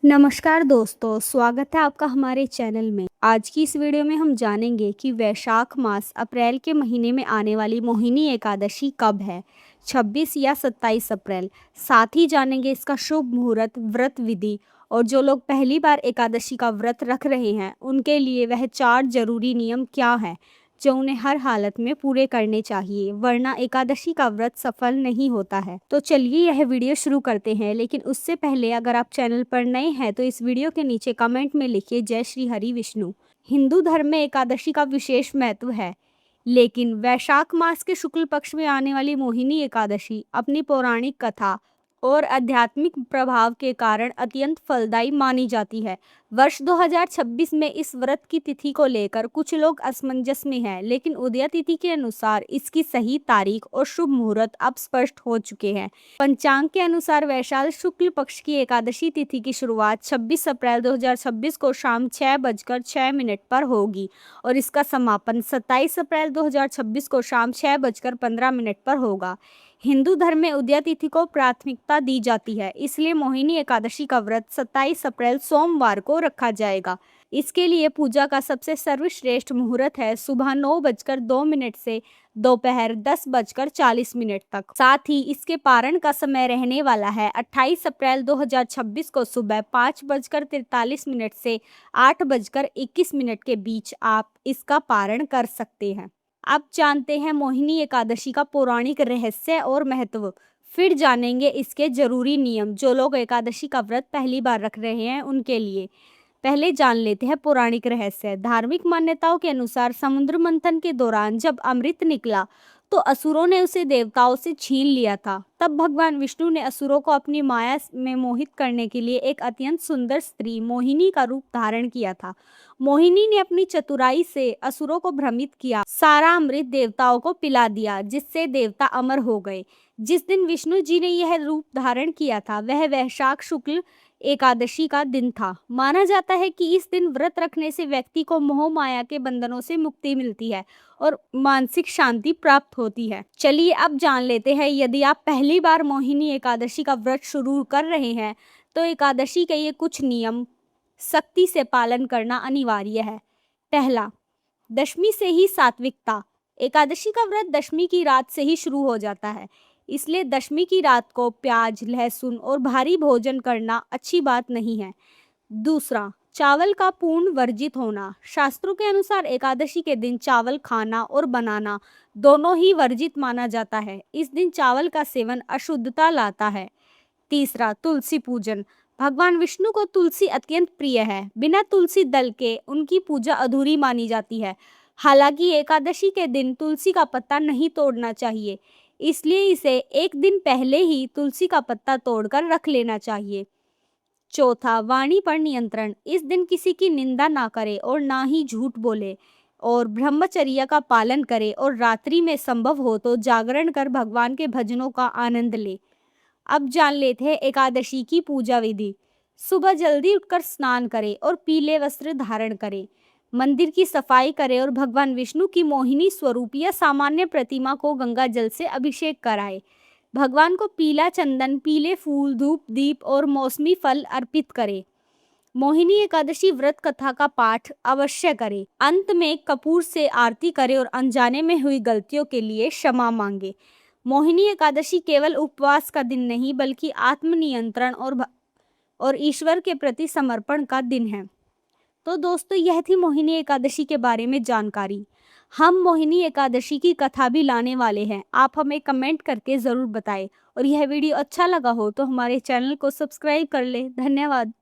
नमस्कार दोस्तों, स्वागत है आपका हमारे चैनल में। आज की इस वीडियो में हम जानेंगे कि वैशाख मास अप्रैल के महीने में आने वाली मोहिनी एकादशी कब है, 26 या 27 अप्रैल। साथ ही जानेंगे इसका शुभ मुहूर्त, व्रत विधि और जो लोग पहली बार एकादशी का व्रत रख रहे हैं उनके लिए वह 4 जरूरी नियम क्या हैं जो उन्हें हर हालत में पूरे करने चाहिए, वरना एकादशी का व्रत सफल नहीं होता है। तो चलिए यह वीडियो शुरू करते हैं, लेकिन उससे पहले अगर आप चैनल पर नए हैं तो इस वीडियो के नीचे कमेंट में लिखिए जय श्री हरि विष्णु। हिंदू धर्म में एकादशी का विशेष महत्व है, लेकिन वैशाख मास के शुक्ल पक्ष में आने वाली मोहिनी एकादशी अपनी पौराणिक कथा और आध्यात्मिक प्रभाव के कारण अत्यंत फलदायी मानी जाती है। वर्ष 2026 में इस व्रत की तिथि को लेकर कुछ लोग असमंजस में हैं, लेकिन उदय तिथि के अनुसार इसकी सही तारीख और शुभ मुहूर्त अब स्पष्ट हो चुके हैं। पंचांग के अनुसार वैशाख शुक्ल पक्ष की एकादशी तिथि की शुरुआत 26 अप्रैल 2026 को शाम 6:06 पर होगी और इसका समापन 27 अप्रैल 2026 को शाम 6:15 पर होगा। हिंदू धर्म में उदया तिथि को प्राथमिकता दी जाती है, इसलिए मोहिनी एकादशी का व्रत 27 अप्रैल सोमवार को रखा जाएगा। इसके लिए पूजा का सबसे सर्वश्रेष्ठ मुहूर्त है सुबह 9:02 से दोपहर 10:40 तक। साथ ही इसके पारण का समय रहने वाला है 28 अप्रैल 2026 को सुबह 5:43 से 8:21 के बीच आप इसका पारण कर सकते हैं। अब जानते हैं मोहिनी एकादशी का पौराणिक रहस्य और महत्व। फिर जानेंगे इसके जरूरी नियम जो लोग एकादशी का व्रत पहली बार रख रहे हैं उनके लिए। पहले जान लेते हैं पौराणिक रहस्य। धार्मिक मान्यताओं के अनुसार समुद्र मंथन के दौरान जब अमृत निकला तो असुरों ने उसे देवताओं से छीन लिया था। तब भगवान विष्णु ने असुरों को अपनी माया में मोहित करने के लिए एक अत्यंत सुंदर स्त्री मोहिनी का रूप धारण किया था। मोहिनी ने अपनी चतुराई से असुरों को भ्रमित किया, सारा अमृत देवताओं को पिला दिया, जिससे देवता अमर हो गए। जिस दिन विष्णु जी ने यह रूप धारण किया था वह वैशाख शुक्ल एकादशी का दिन था। माना जाता है कि इस दिन व्रत रखने से व्यक्ति को मोह माया के बंधनों से मुक्ति मिलती है और मानसिक शांति प्राप्त होती है। चलिए अब जान लेते हैं, यदि आप पहली बार मोहिनी एकादशी का व्रत शुरू कर रहे हैं तो एकादशी के ये कुछ नियम सख्ती से पालन करना अनिवार्य है। पहला, दशमी से ही सात्विकता। एकादशी का व्रत दशमी की रात से ही शुरू हो जाता है, इसलिए दशमी की रात को प्याज, लहसुन और भारी भोजन करना अच्छी बात नहीं है। दूसरा, चावल का पूर्ण वर्जित होना। शास्त्रों के अनुसार एकादशी के दिन चावल खाना और बनाना दोनों ही वर्जित माना जाता है। इस दिन चावल का सेवन अशुद्धता लाता है। तीसरा, तुलसी पूजन। भगवान विष्णु को तुलसी अत्यंत प्रिय है। बिना तुलसी दल के उनकी पूजा अधूरी मानी जाती है। हालांकि एकादशी के दिन तुलसी का पत्ता नहीं तोड़ना चाहिए, इसलिए इसे एक दिन पहले ही तुलसी का पत्ता तोड़कर रख लेना चाहिए। चौथा, वाणी पर नियंत्रण। इस दिन किसी की निंदा ना करे और ना ही झूठ बोले और ब्रह्मचर्य का पालन करे और रात्रि में संभव हो तो जागरण कर भगवान के भजनों का आनंद ले। अब जान लेते हैं एकादशी की पूजा विधि। सुबह जल्दी उठकर स्नान करें और पीले वस्त्र धारण करें। मंदिर की सफाई करें और भगवान विष्णु की मोहिनी स्वरूप या सामान्य प्रतिमा को गंगा जल से अभिषेक कराएं। भगवान को पीला चंदन, पीले फूल, धूप, दीप और मौसमी फल अर्पित करें। मोहिनी एकादशी व्रत कथा का पाठ अवश्य करें। अंत में कपूर से आरती करें और अनजाने में हुई गलतियों के लिए क्षमा मांगे। मोहिनी एकादशी केवल उपवास का दिन नहीं बल्कि आत्मनियंत्रण और ईश्वर के प्रति समर्पण का दिन है। तो दोस्तों, यह थी मोहिनी एकादशी के बारे में जानकारी। हम मोहिनी एकादशी की कथा भी लाने वाले हैं, आप हमें कमेंट करके ज़रूर बताएं। और यह वीडियो अच्छा लगा हो तो हमारे चैनल को सब्सक्राइब कर लें। धन्यवाद।